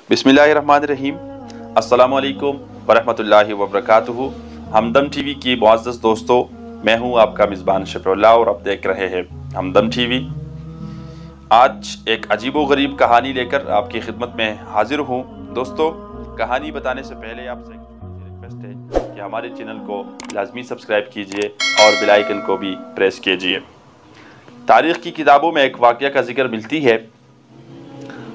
बिस्मिल्लाहिर्रहमानिर्रहीम। अस्सलामु अलैकुम वरहमतुल्लाहि वबरकातुहू। हमदम टीवी की मुअज़्ज़ज़ दोस्तों, मैं हूं आपका मिज़बान शफ़ीउल्लाह और आप देख रहे हैं हमदम टीवी। आज एक अजीबो-गरीब कहानी लेकर आपकी खिदमत में हाजिर हूं। दोस्तों, कहानी बताने से पहले आपसे रिक्वेस्ट है कि हमारे चैनल को लाजमी सब्सक्राइब कीजिए और बेल आइकन को भी प्रेस कीजिए। तारीख़ की किताबों में एक वाक़या का जिक्र मिलती है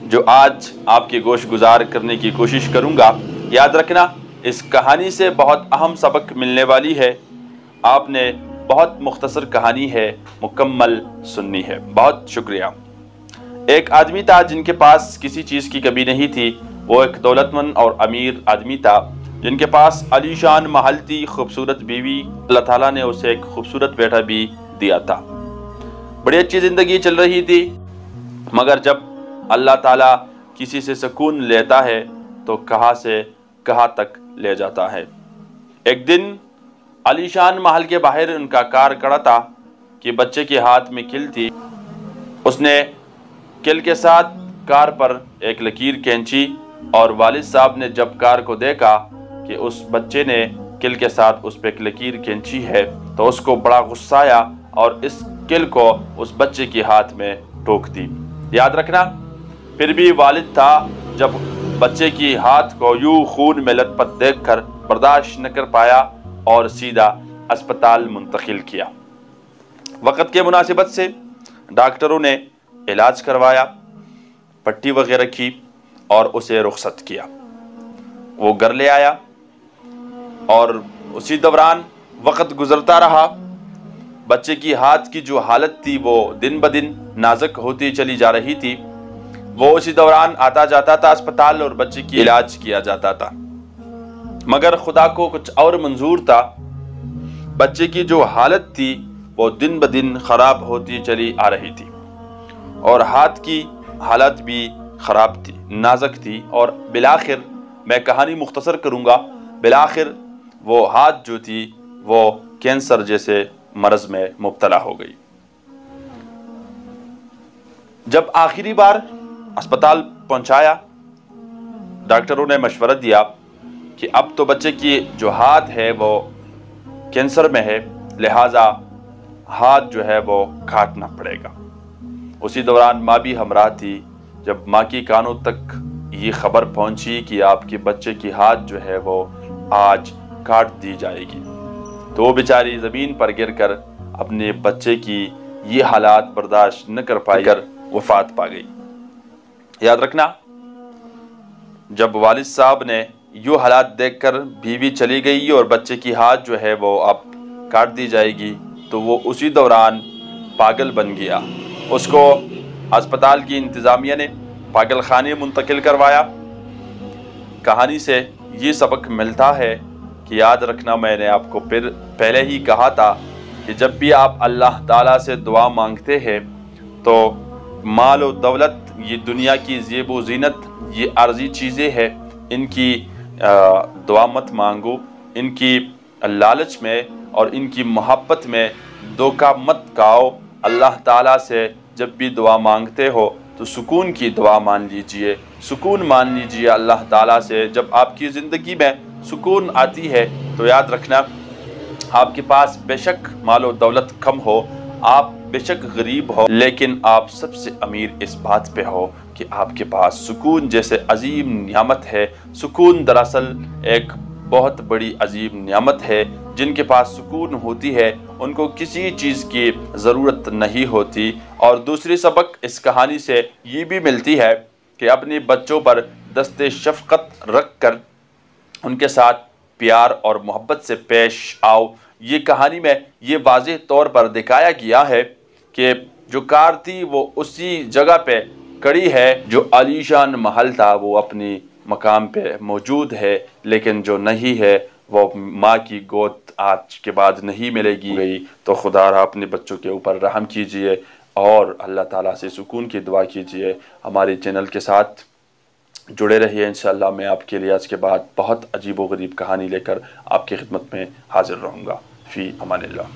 जो आज आपके गोश गुजार करने की कोशिश करूँगा। याद रखना, इस कहानी से बहुत अहम सबक मिलने वाली है। आपने बहुत मुख्तसर कहानी है, मुकम्मल सुननी है। बहुत शुक्रिया। एक आदमी था जिनके पास किसी चीज़ की कमी नहीं थी। वो एक दौलतमंद और अमीर आदमी था जिनके पास आलीशान महल थी, खूबसूरत बीवी, अल्लाह ताला ने उसे एक खूबसूरत बेटा भी दिया था। बड़ी अच्छी ज़िंदगी चल रही थी, मगर जब अल्लाह ताला किसी से सुकून लेता है तो कहाँ से कहाँ तक ले जाता है। एक दिन आलीशान महल के बाहर उनका कार खड़ा था कि बच्चे के हाथ में किल थी। उसने किल के साथ कार पर एक लकीर खींची और वालिद साहब ने जब कार को देखा कि उस बच्चे ने किल के साथ उस पर एक लकीर खींची है तो उसको बड़ा गुस्सा आया और इस किल को उस बच्चे के हाथ में ठोक दी। याद रखना, फिर भी वालिद था जब बच्चे की हाथ को यूं खून में लथपथ देखकर बर्दाश्त न कर पाया और सीधा अस्पताल मुंतकिल किया। वक़्त के मुनासिबत से डॉक्टरों ने इलाज करवाया, पट्टी वगैरह की और उसे रुखसत किया। वो घर ले आया और उसी दौरान वक़्त गुजरता रहा। बच्चे की हाथ की जो हालत थी वो दिन ब दिन नाजुक होती चली जा रही थी। वो उसी दौरान आता जाता था अस्पताल और बच्चे की इलाज किया जाता था, मगर खुदा को कुछ और मंजूर था। बच्चे की जो हालत थी वो दिन ब दिन ख़राब होती चली आ रही थी और हाथ की हालत भी ख़राब थी, नाजुक थी और बिलाखिर, मैं कहानी मुख्तसर करूँगा, बिलाखिर वो हाथ जो थी वो कैंसर जैसे मरज़ में मुब्तला हो गई। जब आखिरी बार अस्पताल पहुंचाया, डॉक्टरों ने मशवरा दिया कि अब तो बच्चे की जो हाथ है वो कैंसर में है, लिहाजा हाथ जो है वो काटना पड़ेगा। उसी दौरान माँ भी हमराह थी। जब माँ की कानों तक ये खबर पहुंची कि आपके बच्चे की हाथ जो है वो आज काट दी जाएगी, तो वो बेचारी ज़मीन पर गिरकर अपने बच्चे की ये हालात बर्दाश्त न कर पाई कर वफात पा गई। याद रखना, जब वालिद साहब ने यूँ हालात देखकर बीवी चली गई और बच्चे की हाथ जो है वो अब काट दी जाएगी, तो वो उसी दौरान पागल बन गया। उसको अस्पताल की इंतज़ामिया ने पागल खाने मुंतकिल करवाया। कहानी से ये सबक मिलता है कि याद रखना, मैंने आपको फिर पहले ही कहा था कि जब भी आप अल्लाह ताला से दुआ मांगते हैं तो माल और दौलत, ये दुनिया की ज़ेब व ज़ीनत, ये आर्जी चीज़ें हैं, इनकी दुआ मत मांगो। इनकी लालच में और इनकी मोहब्बत में धोखा मत खाओ। अल्लाह ताला से जब भी दुआ मांगते हो तो सुकून की दुआ मान लीजिए, सुकून मान लीजिए अल्लाह ताला से। जब आपकी ज़िंदगी में सुकून आती है तो याद रखना, आपके पास बेशक माल और दौलत कम हो, आप बेशक गरीब हो, लेकिन आप सबसे अमीर इस बात पे हो कि आपके पास सुकून जैसे अजीम नियामत है। सुकून दरअसल एक बहुत बड़ी अजीम नियामत है। जिनके पास सुकून होती है उनको किसी चीज़ की ज़रूरत नहीं होती। और दूसरी सबक इस कहानी से ये भी मिलती है कि अपने बच्चों पर दस्ते शफ़क़त रख कर उनके साथ प्यार और मोहब्बत से पेश आओ। ये कहानी में ये वाज़ेह तौर पर दिखाया गया है कि जो कार थी वो उसी जगह पे खड़ी है, जो आलीशान महल था वो अपनी मकाम पे मौजूद है, लेकिन जो नहीं है वो माँ की गोद आज के बाद नहीं मिलेगी गई। तो खुदा अपने बच्चों के ऊपर रहम कीजिए और अल्लाह ताला से सुकून की दुआ कीजिए। हमारे चैनल के साथ जुड़े रहिए। इंशाअल्लाह मैं आपके लिए आज के बाद बहुत अजीब व गरीब कहानी लेकर आपकी खिदमत में हाजिर रहूँगा। फ़ी अमानिल्लाह।